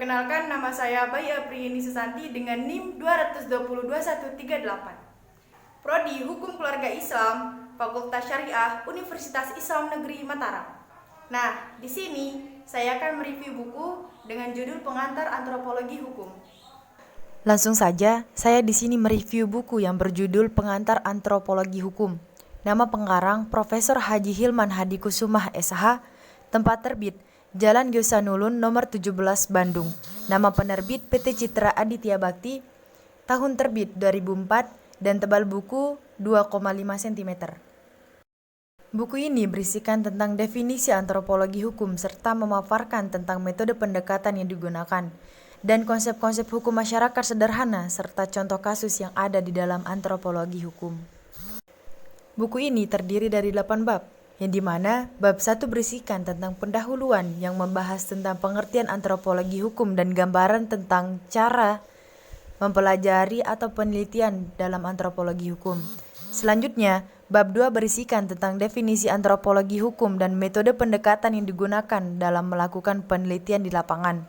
Perkenalkan, nama saya Bayi Apriyeni Susanti dengan NIM 2202138. Prodi Hukum Keluarga Islam, Fakultas Syariah, Universitas Islam Negeri Mataram. Nah, di sini saya akan mereview buku dengan judul Pengantar Antropologi Hukum. Langsung saja, saya di sini mereview buku yang berjudul Pengantar Antropologi Hukum. Nama pengarang Profesor Haji Hilman Hadikusumah SH, tempat terbit Jalan Gyosanulun nomor 17 Bandung. Nama penerbit PT Citra Aditya Bakti, tahun terbit 2004 dan tebal buku 2,5 cm. Buku ini berisikan tentang definisi antropologi hukum serta memaparkan tentang metode pendekatan yang digunakan dan konsep-konsep hukum masyarakat sederhana serta contoh kasus yang ada di dalam antropologi hukum. Buku ini terdiri dari 8 bab, yang dimana bab 1 berisikan tentang pendahuluan yang membahas tentang pengertian antropologi hukum dan gambaran tentang cara mempelajari atau penelitian dalam antropologi hukum. Selanjutnya, bab 2 berisikan tentang definisi antropologi hukum dan metode pendekatan yang digunakan dalam melakukan penelitian di lapangan.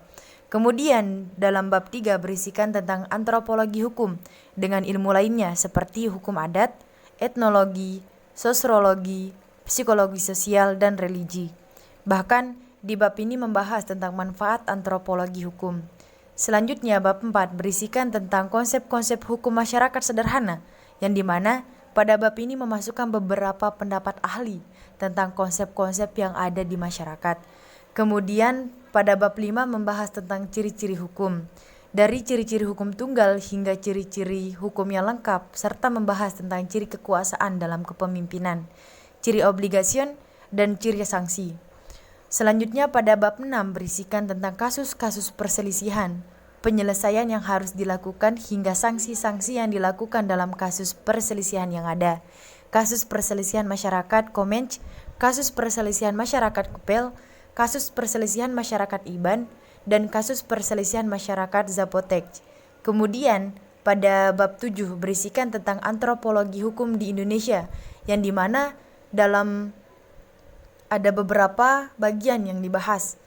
Kemudian, dalam bab 3 berisikan tentang antropologi hukum dengan ilmu lainnya seperti hukum adat, etnologi, sosiologi, psikologi sosial, dan religi. Bahkan, di bab ini membahas tentang manfaat antropologi hukum. Selanjutnya, bab 4 berisikan tentang konsep-konsep hukum masyarakat sederhana, yang dimana pada bab ini memasukkan beberapa pendapat ahli tentang konsep-konsep yang ada di masyarakat. Kemudian, pada bab 5 membahas tentang ciri-ciri hukum. Dari ciri-ciri hukum tunggal hingga ciri-ciri hukum yang lengkap, serta membahas tentang ciri kekuasaan dalam kepemimpinan, ciri obligation, dan ciri sanksi. Selanjutnya pada bab 6 berisikan tentang kasus-kasus perselisihan, penyelesaian yang harus dilakukan hingga sanksi-sanksi yang dilakukan dalam kasus perselisihan yang ada. Kasus perselisihan masyarakat Komench, kasus perselisihan masyarakat Kupel, kasus perselisihan masyarakat Iban, dan kasus perselisihan masyarakat Zapotek. Kemudian pada bab 7 berisikan tentang antropologi hukum di Indonesia, yang dimana dalam ada beberapa bagian yang dibahas,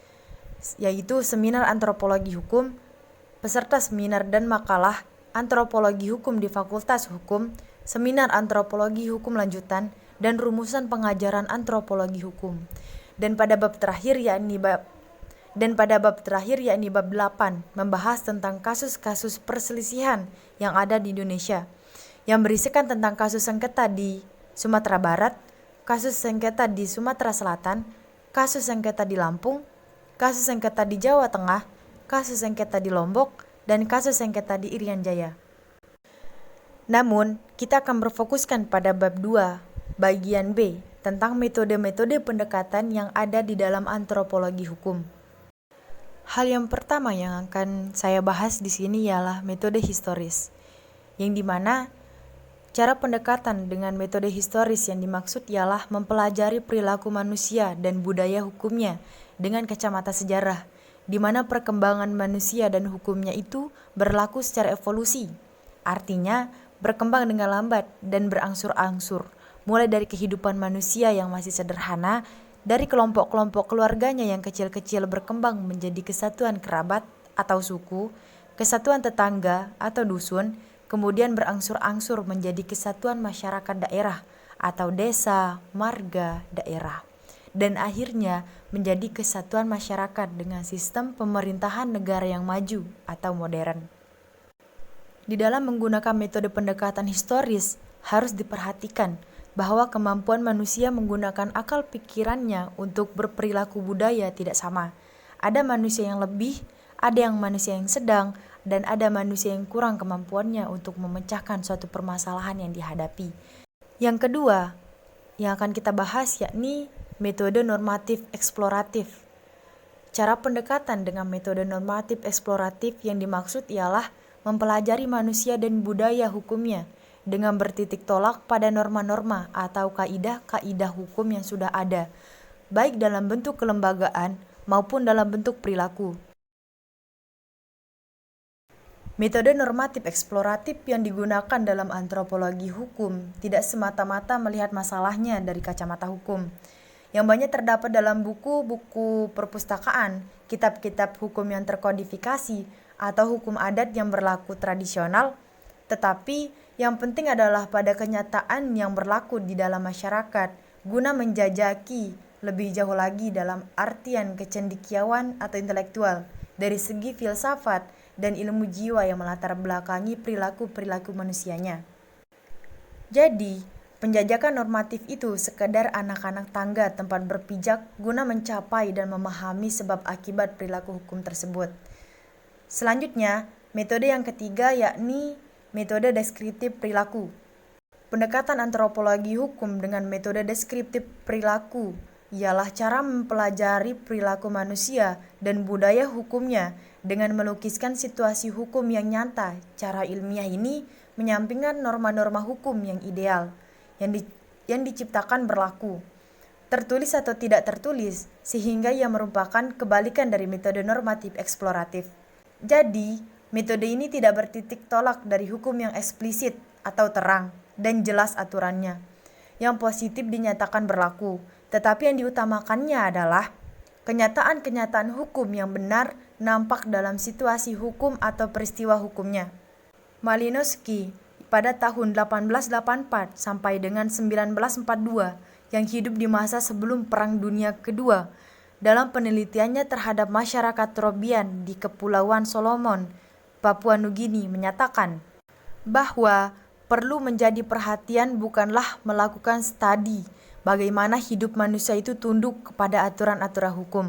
yaitu seminar antropologi hukum, peserta seminar dan makalah antropologi hukum di Fakultas Hukum, seminar antropologi hukum lanjutan, dan rumusan pengajaran antropologi hukum. Dan pada bab terakhir yakni bab 8 membahas tentang kasus-kasus perselisihan yang ada di Indonesia, yang berisikan tentang kasus sengketa di Sumatera Barat, kasus sengketa di Sumatera Selatan, kasus sengketa di Lampung, kasus sengketa di Jawa Tengah, kasus sengketa di Lombok, dan kasus sengketa di Irian Jaya. Namun, kita akan berfokuskan pada bab 2, bagian B, tentang metode-metode pendekatan yang ada di dalam antropologi hukum. Hal yang pertama yang akan saya bahas di sini ialah metode historis, yang dimana cara pendekatan dengan metode historis yang dimaksud ialah mempelajari perilaku manusia dan budaya hukumnya dengan kacamata sejarah, di mana perkembangan manusia dan hukumnya itu berlaku secara evolusi, artinya berkembang dengan lambat dan berangsur-angsur, mulai dari kehidupan manusia yang masih sederhana, dari kelompok-kelompok keluarganya yang kecil-kecil berkembang menjadi kesatuan kerabat atau suku, kesatuan tetangga atau dusun, kemudian berangsur-angsur menjadi kesatuan masyarakat daerah atau desa, marga, daerah, dan akhirnya menjadi kesatuan masyarakat dengan sistem pemerintahan negara yang maju atau modern. Di dalam menggunakan metode pendekatan historis, harus diperhatikan bahwa kemampuan manusia menggunakan akal pikirannya untuk berperilaku budaya tidak sama. Ada manusia yang lebih, ada yang manusia yang sedang, dan ada manusia yang kurang kemampuannya untuk memecahkan suatu permasalahan yang dihadapi. Yang kedua, yang akan kita bahas yakni metode normatif eksploratif. Cara pendekatan dengan metode normatif eksploratif yang dimaksud ialah mempelajari manusia dan budaya hukumnya dengan bertitik tolak pada norma-norma atau kaidah-kaidah hukum yang sudah ada, baik dalam bentuk kelembagaan maupun dalam bentuk perilaku. Metode normatif eksploratif yang digunakan dalam antropologi hukum tidak semata-mata melihat masalahnya dari kacamata hukum. yang banyak terdapat dalam buku-buku perpustakaan, kitab-kitab hukum yang terkodifikasi, atau hukum adat yang berlaku tradisional. Tetapi yang penting adalah pada kenyataan yang berlaku di dalam masyarakat, guna menjajaki lebih jauh lagi dalam artian kecendekiawan atau intelektual dari segi filsafat dan ilmu jiwa yang melatar belakangi perilaku-perilaku manusianya. Jadi, penjajakan normatif itu sekedar anak-anak tangga tempat berpijak guna mencapai dan memahami sebab akibat perilaku hukum tersebut. Selanjutnya, metode yang ketiga yakni metode deskriptif perilaku. Pendekatan antropologi hukum dengan metode deskriptif perilaku ialah cara mempelajari perilaku manusia dan budaya hukumnya dengan melukiskan situasi hukum yang nyata. Cara ilmiah ini menyampingkan norma-norma hukum yang ideal yang diciptakan berlaku, tertulis atau tidak tertulis, sehingga ia merupakan kebalikan dari metode normatif eksploratif. Jadi, metode ini tidak bertitik tolak dari hukum yang eksplisit atau terang dan jelas aturannya, yang positif dinyatakan berlaku, tetapi yang diutamakannya adalah kenyataan-kenyataan hukum yang benar nampak dalam situasi hukum atau peristiwa hukumnya. Malinowski pada tahun 1884 sampai dengan 1942 yang hidup di masa sebelum Perang Dunia Kedua, dalam penelitiannya terhadap masyarakat Trobriand di Kepulauan Solomon, Papua Nugini, menyatakan bahwa perlu menjadi perhatian bukanlah melakukan studi bagaimana hidup manusia itu tunduk kepada aturan-aturan hukum.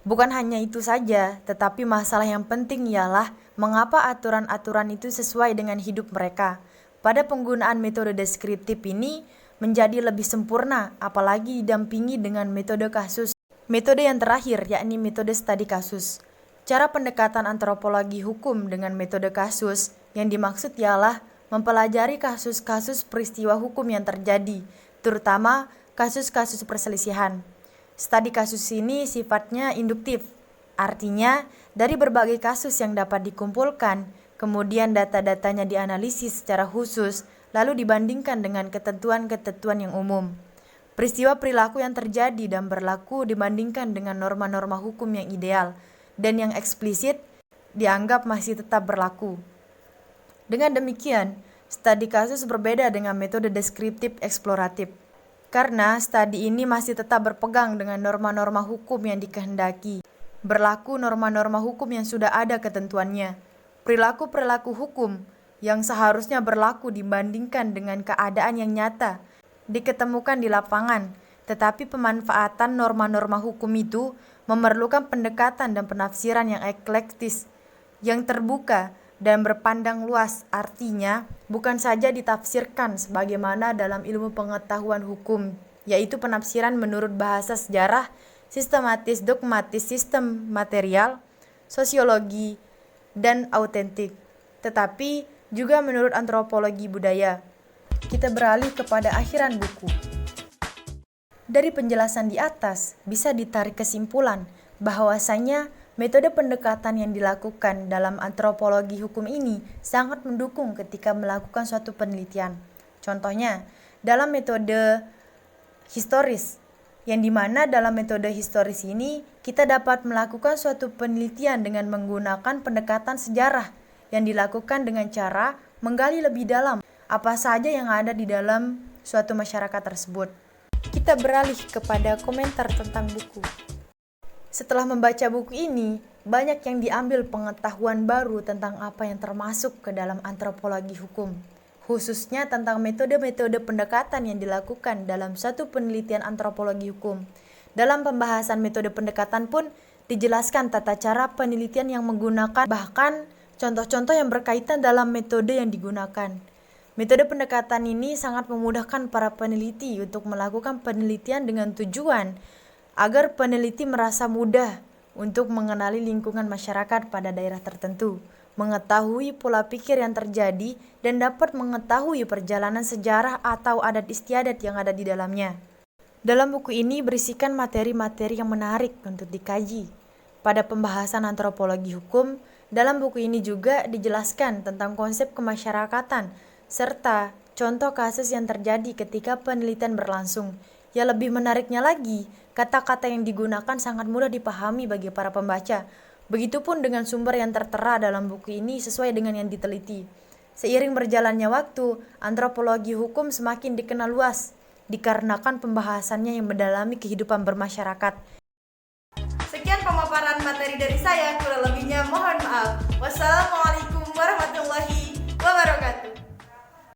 Bukan hanya itu saja, tetapi masalah yang penting ialah mengapa aturan-aturan itu sesuai dengan hidup mereka. Pada penggunaan metode deskriptif ini menjadi lebih sempurna, apalagi didampingi dengan metode kasus. Metode yang terakhir yakni metode studi kasus. Cara pendekatan antropologi hukum dengan metode kasus yang dimaksud ialah mempelajari kasus-kasus peristiwa hukum yang terjadi, terutama kasus-kasus perselisihan. Studi kasus ini sifatnya induktif, artinya dari berbagai kasus yang dapat dikumpulkan, kemudian data-datanya dianalisis secara khusus, lalu dibandingkan dengan ketentuan-ketentuan yang umum. Peristiwa perilaku yang terjadi dan berlaku dibandingkan dengan norma-norma hukum yang ideal dan yang eksplisit dianggap masih tetap berlaku. Dengan demikian, studi kasus berbeda dengan metode deskriptif eksploratif. Karena studi ini masih tetap berpegang dengan norma-norma hukum yang dikehendaki. Berlaku norma-norma hukum yang sudah ada ketentuannya. Perilaku-perilaku hukum yang seharusnya berlaku dibandingkan dengan keadaan yang nyata diketemukan di lapangan, tetapi pemanfaatan norma-norma hukum itu memerlukan pendekatan dan penafsiran yang eklektis, yang terbuka dan berpandang luas, artinya bukan saja ditafsirkan sebagaimana dalam ilmu pengetahuan hukum, yaitu penafsiran menurut bahasa sejarah, sistematis, dogmatis, sistem material, sosiologi, dan autentik, tetapi juga menurut antropologi budaya. Kita beralih kepada akhiran buku. Dari penjelasan di atas, bisa ditarik kesimpulan bahwasanya metode pendekatan yang dilakukan dalam antropologi hukum ini sangat mendukung ketika melakukan suatu penelitian. Contohnya, dalam metode historis, yang dimana dalam metode historis ini kita dapat melakukan suatu penelitian dengan menggunakan pendekatan sejarah yang dilakukan dengan cara menggali lebih dalam apa saja yang ada di dalam suatu masyarakat tersebut. Kita beralih kepada komentar tentang buku. Setelah membaca buku ini, banyak yang diambil pengetahuan baru tentang apa yang termasuk ke dalam antropologi hukum, khususnya tentang metode-metode pendekatan yang dilakukan dalam satu penelitian antropologi hukum. Dalam pembahasan metode pendekatan pun dijelaskan tata cara penelitian yang menggunakan, bahkan contoh-contoh yang berkaitan dalam metode yang digunakan. Metode pendekatan ini sangat memudahkan para peneliti untuk melakukan penelitian dengan tujuan agar peneliti merasa mudah untuk mengenali lingkungan masyarakat pada daerah tertentu, mengetahui pola pikir yang terjadi, dan dapat mengetahui perjalanan sejarah atau adat istiadat yang ada di dalamnya. Dalam buku ini berisikan materi-materi yang menarik untuk dikaji. Pada pembahasan antropologi hukum, dalam buku ini juga dijelaskan tentang konsep kemasyarakatan, serta contoh kasus yang terjadi ketika penelitian berlangsung, Ya lebih menariknya lagi, kata-kata yang digunakan sangat mudah dipahami bagi para pembaca. Begitupun dengan sumber yang tertera dalam buku ini sesuai dengan yang diteliti. Seiring berjalannya waktu, antropologi hukum semakin dikenal luas, dikarenakan pembahasannya yang mendalami kehidupan bermasyarakat. Sekian pemaparan materi dari saya, kurang lebihnya mohon maaf. Wassalamualaikum warahmatullahi wabarakatuh.